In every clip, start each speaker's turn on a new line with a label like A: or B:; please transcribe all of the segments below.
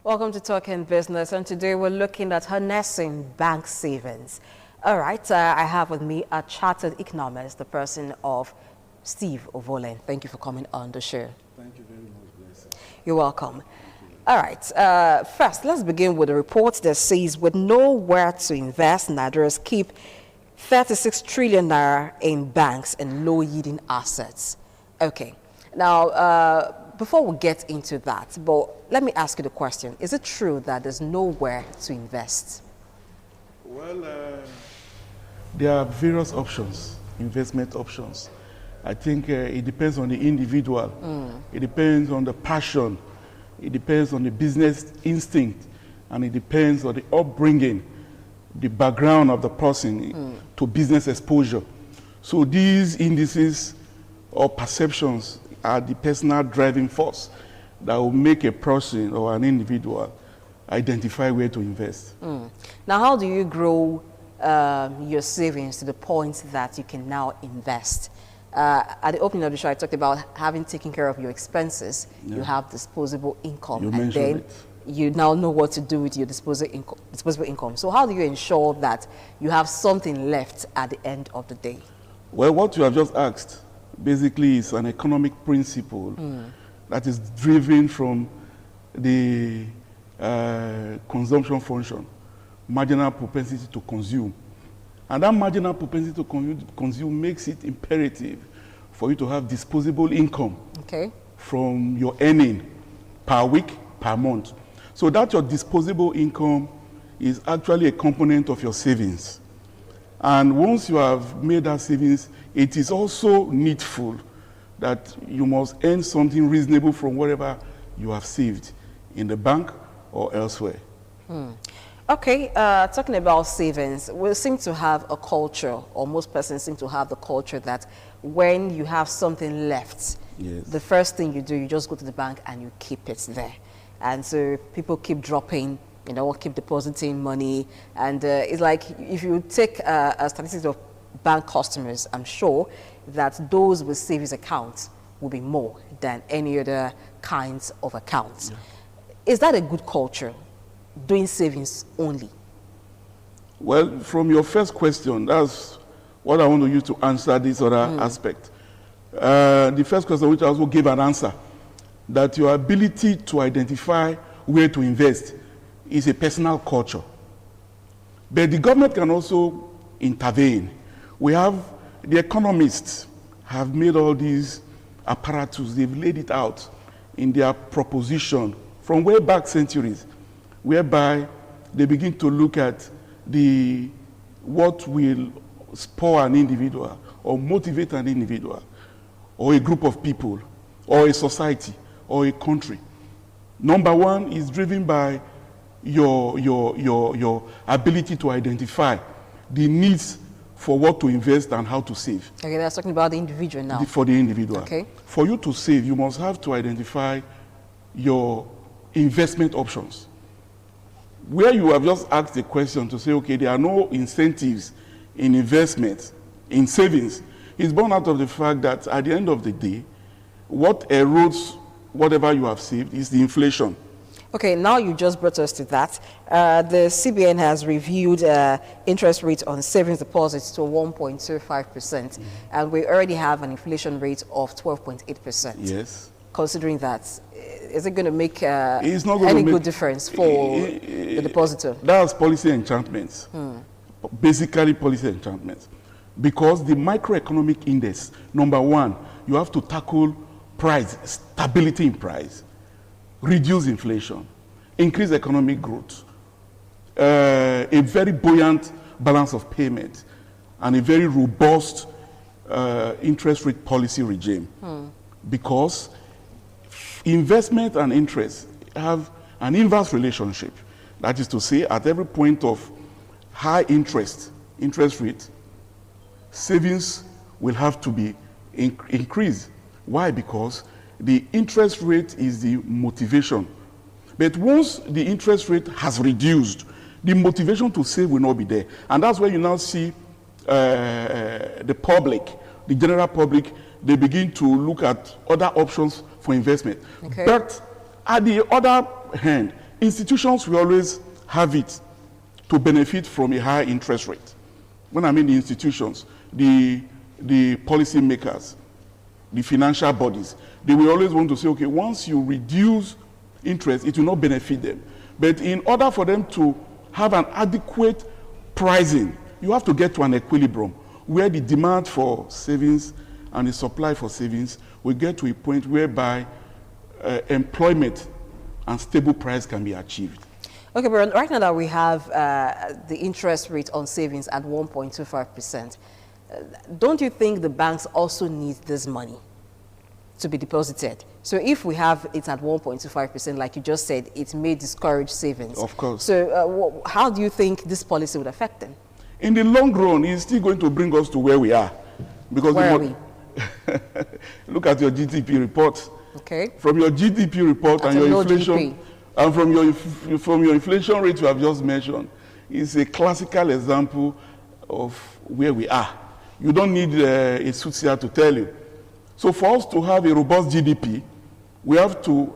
A: Welcome to Talking Business, and today we're looking at harnessing bank savings. All right, I have with me a chartered economist, the person of Steve Ovolen. Thank you for coming on the show.
B: Thank you very much, Blessing.
A: You're welcome. All right, first, let's begin with a report that says with nowhere to invest, Nigerians keep 36 trillion naira in banks and low-yielding assets. Okay, now, before we get into that, but let me ask you the question. Is it true that there's nowhere to invest?
B: Well, there are various options, investment options. I think it depends on the individual. It depends on the passion. It depends on the business instinct. And it depends on the upbringing, the background of the person to business exposure. So these indices or perceptions are the personal driving force that will make a person or an individual identify where to invest.
A: Now, how do you grow your savings to the point that you can now invest? At the opening of the show, I talked about having taken care of your expenses. You have disposable income, and then you now know what to do with your disposable income. So how do you ensure that you have something left at the end of the day?
B: Well, what you have just asked basically is an economic principle that is driven from the consumption function, marginal propensity to consume. And that marginal propensity to consume makes it imperative for you to have disposable income from your earning per week, per month. So that your disposable income is actually a component of your savings. And once you have made that savings, it is also needful that you must earn something reasonable from whatever you have saved in the bank or elsewhere.
A: Okay, talking about savings, we seem to have a culture, or most persons seem to have the culture that when you have something left, the first thing you do, you just go to the bank and you keep it there. And so people keep dropping, keep depositing money. And it's like if you take a statistics of bank customers, I'm sure that those with savings accounts will be more than any other kinds of accounts. Is that a good culture, doing savings only?
B: Well, from your first question, that's what I want to use to answer this other aspect. The first question, which I also gave an answer, that your ability to identify where to invest is a personal culture. But the government can also intervene. We have, the economists have made all these apparatus, they've laid it out in their proposition from way back centuries, whereby they begin to look at what will spur an individual or motivate an individual or a group of people or a society or a country. Number one is driven by your ability to identify the needs for what to invest and how to save.
A: Okay, that's talking about the individual now.
B: For the individual.
A: Okay.
B: For you to save, you must have to identify your investment options. Where you have just asked the question to say, okay, there are no incentives in investment, in savings, is born out of the fact that at the end of the day, what erodes whatever you have saved is the inflation.
A: Okay, now you just brought us to that. The CBN has reviewed interest rates on savings deposits to 1.25%, and we already have an inflation rate of 12.8%.
B: Yes.
A: Considering that, is it going to make any good difference for the depositor?
B: That's policy enchantments, basically policy enchantments. Because the microeconomic index, number one, you have to tackle price, stability in price, reduce inflation, increase economic growth, a very buoyant balance of payment, and a very robust interest rate policy regime. Because investment and interest have an inverse relationship. That is to say, at every point of high interest rate, savings will have to be increased. Why? Because the interest rate is the motivation. But once the interest rate has reduced, the motivation to save will not be there. And that's where you now see the public, the general public, they begin to look at other options for investment.
A: Okay.
B: But at the other hand, institutions will always have it to benefit from a higher interest rate. When I mean the institutions, the policy makers, the financial bodies, they will always want to say, okay, once you reduce interest, it will not benefit them. But in order for them to have an adequate pricing, you have to get to an equilibrium where the demand for savings and the supply for savings will get to a point whereby employment and stable price can be achieved.
A: Okay, but right now that we have the interest rate on savings at 1.25%, don't you think the banks also need this money to be deposited? So if we have it at 1.25%, like you just said, it may discourage savings.
B: Of course.
A: So how do you think this policy would affect them?
B: In the long run, it's still going to bring us to where we are. Because
A: where are we?
B: Look at your GDP report.
A: Okay.
B: From your GDP report and your inflation,
A: GDP.
B: and from your inflation rate you have just mentioned, is a classical example of where we are. You don't need a soothsayer to tell you. So for us to have a robust GDP, we have to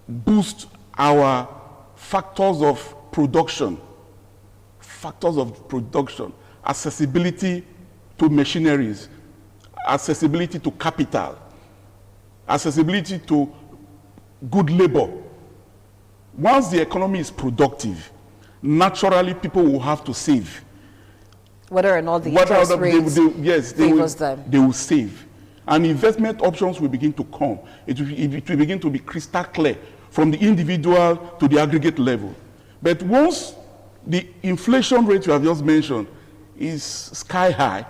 B: boost our factors of production, accessibility to machineries, accessibility to capital, accessibility to good labor. Once the economy is productive, naturally people will have to save.
A: Whether or not the interest rate favors them.
B: They will save. And investment options will begin to come. It will begin to be crystal clear from the individual to the aggregate level. But once the inflation rate you have just mentioned is sky high,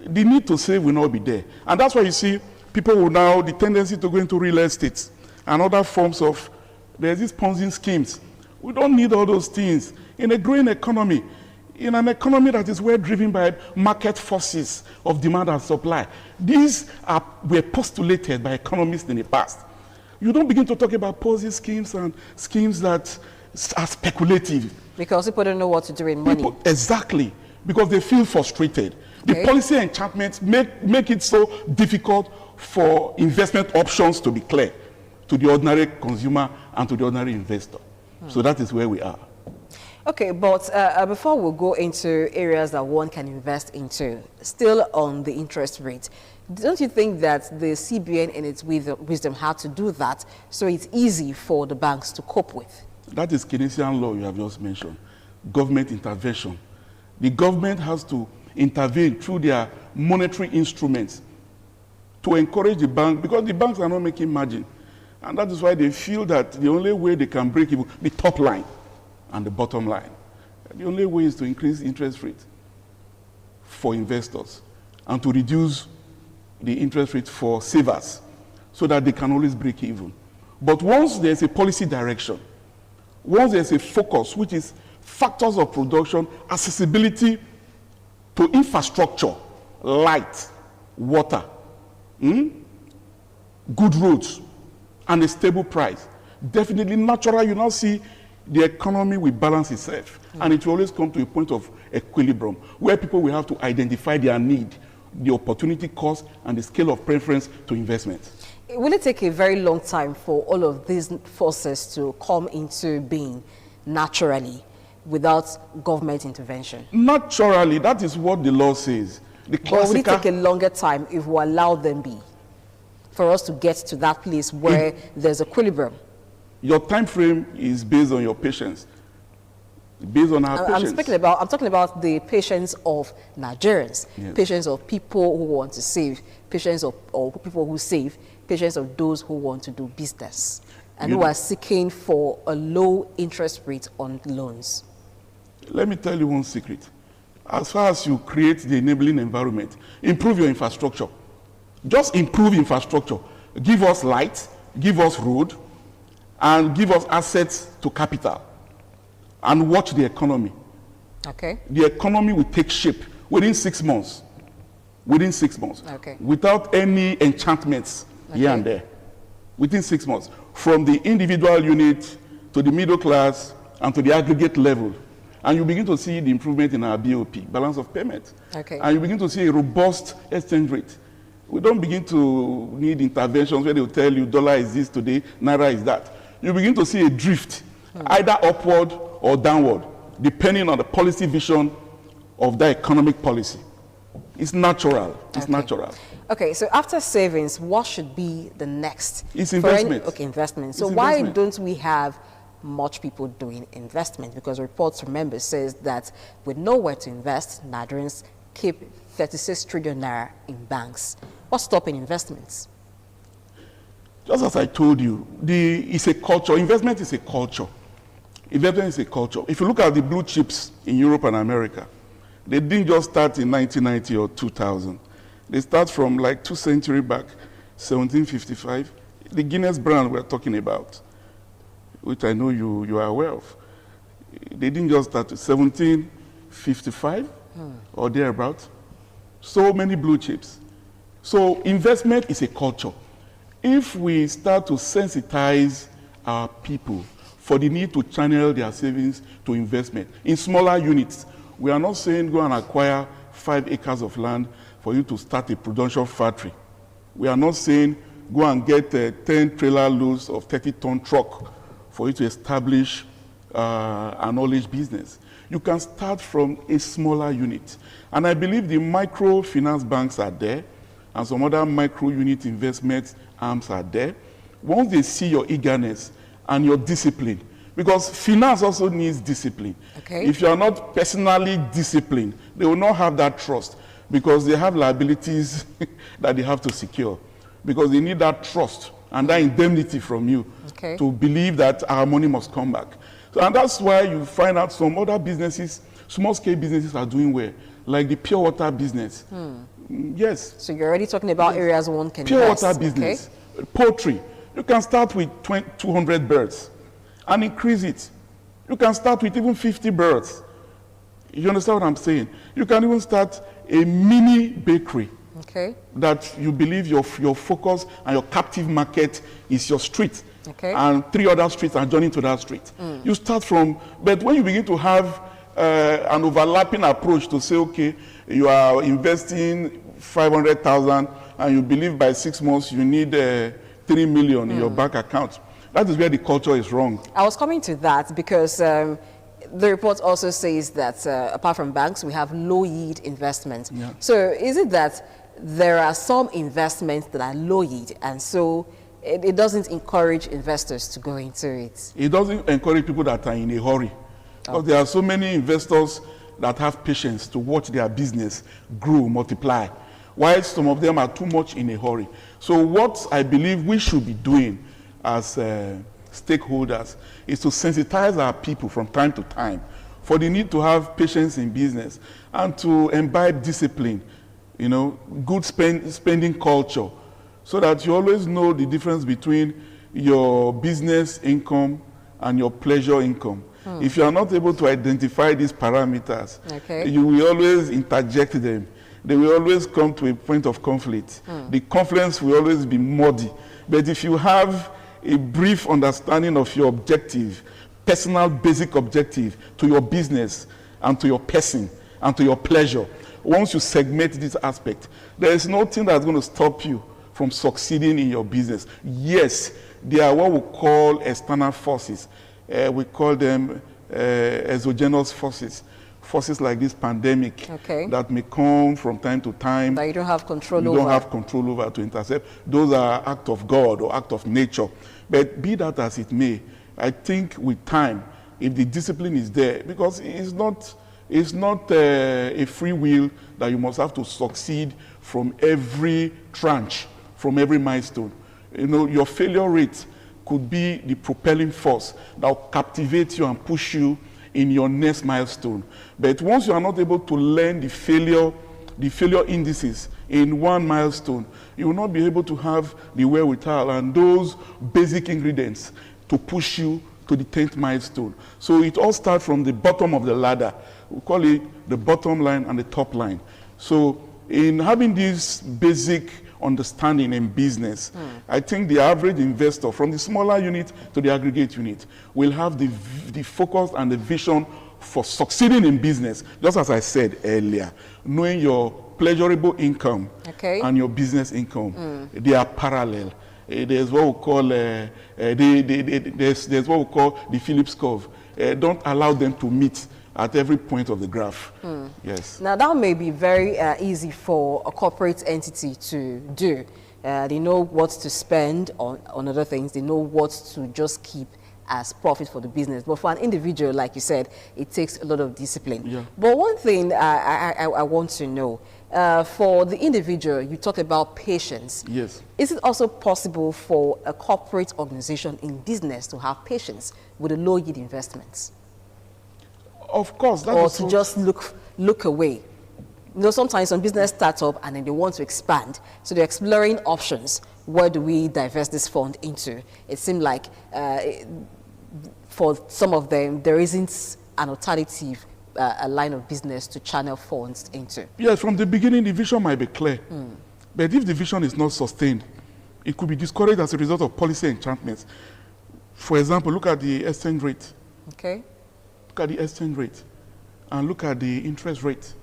B: the need to save will not be there. And that's why you see people will now, the tendency to go into real estate and other forms of, there's these Ponzi schemes. We don't need all those things. In a growing economy, in an economy that is well driven by market forces of demand and supply, these were postulated by economists in the past. You don't begin to talk about Ponzi schemes and schemes that are speculative.
A: Because people don't know what to do in money.
B: Exactly. Because they feel frustrated. Okay. The policy enchantments make it so difficult for investment options to be clear to the ordinary consumer and to the ordinary investor. So that is where we are.
A: Okay, but before we go into areas that one can invest into, still on the interest rate, don't you think that the CBN in its wisdom had to do that so it's easy for the banks to cope with?
B: That is Keynesian law you have just mentioned, government intervention. The government has to intervene through their monetary instruments to encourage the bank, because the banks are not making margin. And that is why they feel that the only way they can break even, the top line and the bottom line. The only way is to increase interest rate for investors and to reduce the interest rate for savers so that they can always break even. But once there's a policy direction, once there's a focus, which is factors of production, accessibility to infrastructure, light, water, good roads, and a stable price, definitely natural, you now see the economy will balance itself. And it will always come to a point of equilibrium where people will have to identify their need, the opportunity cost, and the scale of preference to investment.
A: Will it take a very long time for all of these forces to come into being naturally without government intervention?
B: Naturally, that is what the law says.
A: But will it take a longer time if we allow them be, for us to get to that place where there's equilibrium?
B: Your time frame is based on your patience, based on our patience.
A: I'm talking about the patience of Nigerians, yes. Patience of people who want to save, patience of people who save, patience of those who want to do business and who are seeking for a low interest rate on loans.
B: Let me tell you one secret. As far as you create the enabling environment, improve your infrastructure. Just improve infrastructure. Give us light, give us road, and give us assets to capital. And watch the economy.
A: Okay.
B: The economy will take shape within 6 months. Within 6 months.
A: Okay.
B: Without any enchantments here and there. Within 6 months. From the individual unit to the middle class and to the aggregate level. And you begin to see the improvement in our BOP, balance of payment.
A: Okay.
B: And you begin to see a robust exchange rate. We don't begin to need interventions where they will tell you dollar is this today, naira is that. You begin to see a drift. either upward or downward, depending on the policy vision of that economic policy. It's natural. It's natural.
A: Okay, so after savings, what should be the next?
B: It's investment.
A: Investment. So
B: it's
A: why
B: investment.
A: don't we have much people doing investment? Because reports, remember, says that with nowhere to invest, Nigerians keep 36 trillion naira in banks. What's stopping investments?
B: Just as I told you, it's a culture. Investment is a culture. Investment is a culture. If you look at the blue chips in Europe and America, they didn't just start in 1990 or 2000. They start from like 2 centuries back, 1755. The Guinness brand we're talking about, which I know you are aware of, they didn't just start in 1755 or thereabouts. So many blue chips. So investment is a culture. If we start to sensitize our people for the need to channel their savings to investment in smaller units, we are not saying go and acquire 5 acres of land for you to start a production factory. We are not saying go and get 10 trailer loads of 30-ton truck for you to establish an knowledge business. You can start from a smaller unit. And I believe the microfinance banks are there, and some other micro unit investment arms are there. Once they see your eagerness and your discipline, because finance also needs discipline.
A: Okay.
B: If you are not personally disciplined, they will not have that trust, because they have liabilities that they have to secure, because they need that trust and that indemnity from you to believe that our money must come back. So, and that's why you find out some other businesses, small-scale businesses are doing well, like the pure water business. Yes.
A: So you're already talking about areas one can
B: pure
A: invest.
B: water business, poultry. You can start with 200 birds and increase it. You can start with even 50 birds. You understand what I'm saying? You can even start a mini bakery. That you believe your focus and your captive market is your street. And 3 other streets are joining to that street. You start from, but when you begin to have an overlapping approach to say, okay, you are investing 500,000 and you believe by 6 months you need 3 million in your bank account. That is where the culture is wrong.
A: I was coming to that because the report also says that apart from banks, we have low yield investments. So is it that there are some investments that are low yield, and so it doesn't encourage investors to go into it? It
B: doesn't encourage people that are in a hurry. Because there are so many investors that have patience to watch their business grow, multiply, while some of them are too much in a hurry. So what I believe we should be doing as stakeholders is to sensitize our people from time to time for the need to have patience in business and to imbibe discipline, you know, good spending culture, so that you always know the difference between your business income and your pleasure income. If you are not able to identify these parameters, you will always interject them. They will always come to a point of conflict. The confluence will always be muddy. But if you have a brief understanding of your objective, personal basic objective to your business and to your person and to your pleasure, once you segment this aspect, there is nothing that's going to stop you from succeeding in your business. Yes, there are what we call external forces. We call them exogenous forces. Forces like this pandemic that may come from time to time.
A: That you don't have control over.
B: You don't have control over to intercept. Those are act of God or act of nature. But be that as it may, I think with time, if the discipline is there, because it's not a free will that you must have to succeed from every tranche, from every milestone. You know, your failure rate could be the propelling force that will captivate you and push you in your next milestone. But once you are not able to learn the failure indices in one milestone, you will not be able to have the wherewithal and those basic ingredients to push you to the 10th milestone. So it all starts from the bottom of the ladder. We call it the bottom line and the top line. So in having this basic understanding in business, I think the average investor, from the smaller unit to the aggregate unit, will have the focus and the vision for succeeding in business, just as I said earlier, knowing your pleasurable income and your business income. They are parallel. there's what we call there's what we call the Phillips curve. Don't allow them to meet at every point of the graph. Yes.
A: Now that may be very easy for a corporate entity to do. They know what to spend on other things. They know what to just keep as profit for the business. But for an individual, like you said, it takes a lot of discipline.
B: Yeah.
A: But one thing I want to know, for the individual, you talk about patience.
B: Yes.
A: Is it also possible for a corporate organization in business to have patience with the low yield investments?
B: Of course. That
A: or
B: is
A: to just look away? You know, sometimes some business starts up and then they want to expand. So they're exploring options. Where do we divest this fund into? It seemed like for some of them, there isn't an alternative a line of business to channel funds into.
B: Yes, from the beginning, the vision might be clear. But if the vision is not sustained, it could be discouraged as a result of policy enchantments. For example, look at the exchange rate.
A: Okay.
B: Look at the exchange rate and look at the interest rate.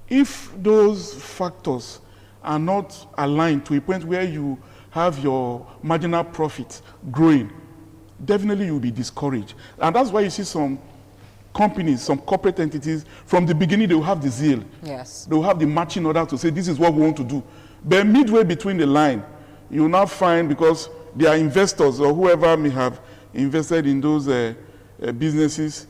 B: If those factors are not aligned to a point where you have your marginal profit growing, definitely you'll be discouraged. And that's why you see some companies, some corporate entities, from the beginning, they will have the zeal.
A: Yes.
B: They will have the marching order to say, this is what we want to do. But midway between the line, you will now find, because they are investors or whoever may have invested in those businesses,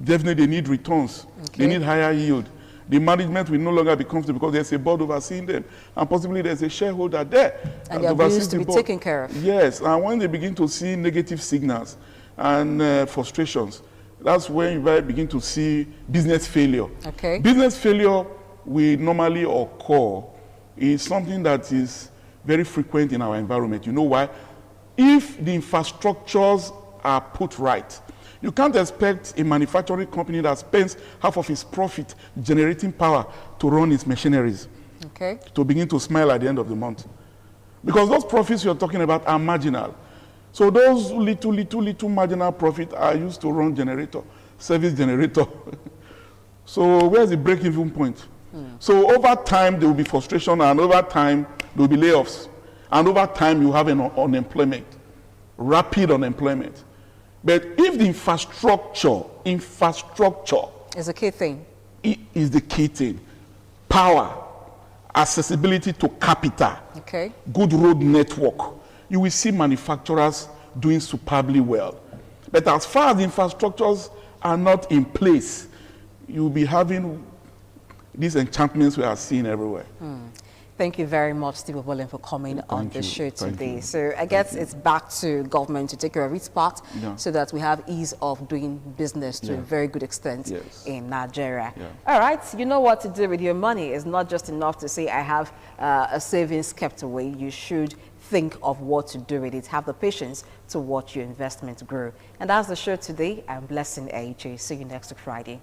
B: definitely they need returns.
A: Okay.
B: They need higher yield. The management will no longer be comfortable because there's a board overseeing them, and possibly there's a shareholder there.
A: And their bills to be taken care of.
B: Yes, and when they begin to see negative signals and frustrations, that's when you might begin to see business failure.
A: Okay.
B: Business failure will normally occur. It's something that is very frequent in our environment. You know why? If the infrastructures are put right, you can't expect a manufacturing company that spends half of its profit generating power to run its machineries,
A: okay,
B: to begin to smile at the end of the month. Because those profits you're talking about are marginal. So those little marginal profits are used to run generator, service generator. So where's the break-even point? So over time, there will be frustration, and over time, there will be layoffs. And over time, you have an unemployment, rapid unemployment. But if the infrastructure
A: is a key thing.
B: It is the key thing. Power, accessibility to capital,
A: okay,
B: good road network, you will see manufacturers doing superbly well. But as far as the infrastructures are not in place, you'll be having these enchantments we are seeing everywhere.
A: Thank you very much, Steve Obolin, for coming on the show today.
B: You.
A: So I guess it's back to government to take care of its part,
B: yeah,
A: so that we have ease of doing business to a very good extent,
B: yes,
A: in Nigeria.
B: Yeah.
A: All right, you know what to do with your money. It's not just enough to say, I have a savings kept away. You should think of what to do with it. Have the patience to watch your investment grow. And that's the show today. I'm Blessing AJ. See you next Friday.